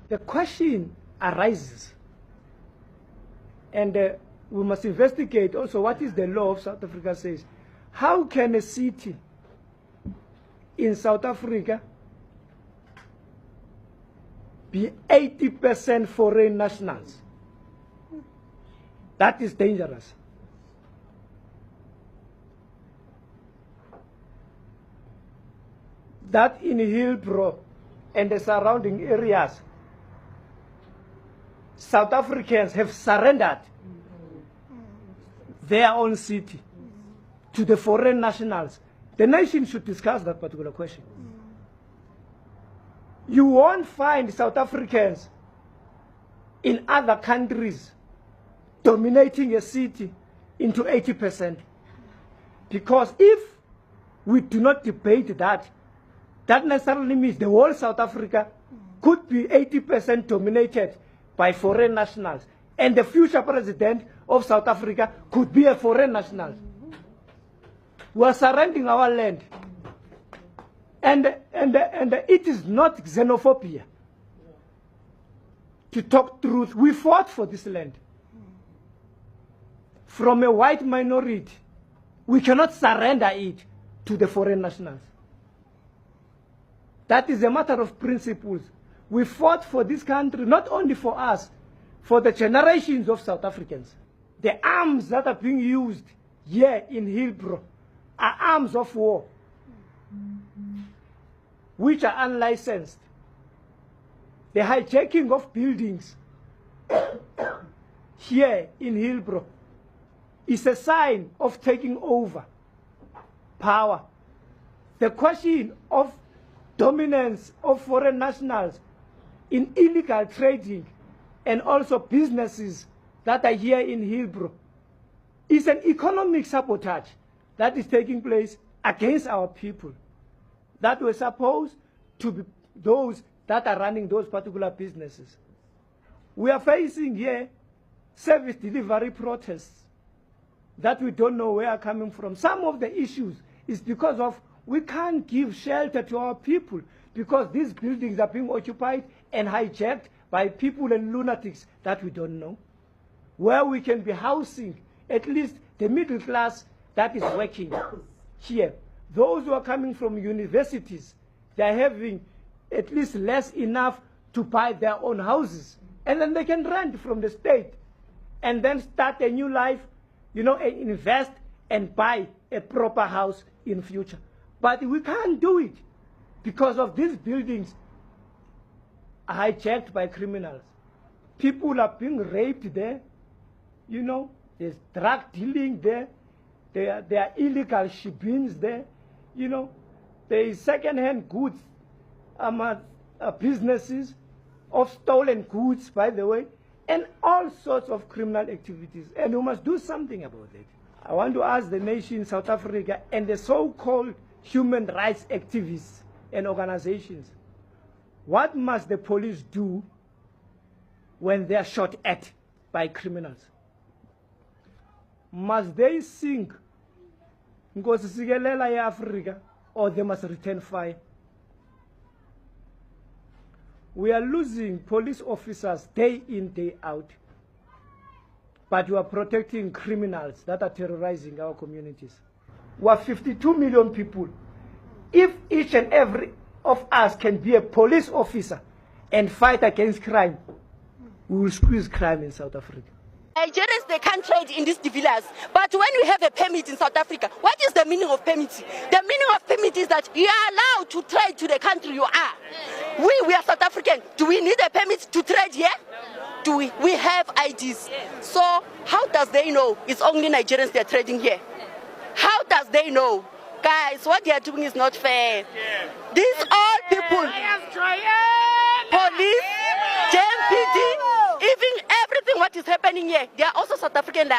The question arises, and we must investigate also what is the law of South Africa says. How can a city in South Africa be 80% foreign nationals? That is dangerous. That in Hillbrow and the surrounding areas, South Africans have surrendered their own city to the foreign nationals. The nation should discuss that particular question. You won't find South Africans in other countries dominating a city into 80%. Because if we do not debate that, that necessarily means the whole South Africa could be 80% dominated by foreign nationals. And the future president of South Africa could be a foreign national. We are surrendering our land. And it is not xenophobia. To talk truth, we fought for this land. From a white minority, we cannot surrender it to the foreign nationals. That is a matter of principles. We fought for this country, not only for us, for the generations of South Africans. The arms that are being used here in Hillbrow are arms of war, which are unlicensed. The hijacking of buildings here in Hillbrow is a sign of taking over power. The question of dominance of foreign nationals in illegal trading and also businesses that are here in Hillbrow is an economic sabotage that is taking place against our people that were supposed to be those that are running those particular businesses. We are facing here service delivery protests that we don't know where are coming from. Some of the issues is because of we can't give shelter to our people because these buildings are being occupied and hijacked by people and lunatics that we don't know. Where we can be housing at least the middle class that is working here. Those who are coming from universities, they're having at least less enough to buy their own houses. And then they can rent from the state and then start a new life, you know, and invest and buy a proper house in future. But we can't do it because of these buildings are hijacked by criminals. People are being raped there, you know, there's drug dealing there, there are illegal shipments there, you know, there is second-hand goods businesses of stolen goods, by the way, and all sorts of criminal activities. And we must do something about it. I want to ask the nation, South Africa, and the so-called human rights activists and organizations, what must the police do when they are shot at by criminals? Must they sing Nkosi Sikelela ya Africa, or they must return fire? We are losing police officers day in, day out, but we are protecting criminals that are terrorizing our communities. We are 52 million people. If each and every of us can be a police officer and fight against crime, we will squeeze crime in South Africa. Nigerians, they can't trade in these villas. But when we have a permit in South Africa, what is the meaning of permit? The meaning of permit is that you are allowed to trade to the country you are. We are South African. Do we need a permit to trade here? Do we? We have IDs. So how does they know it's only Nigerians they are trading here? How does they know? Guys, what they are doing is not fair. These all people, police, JMPD, even everything what is happening here, they are also South African.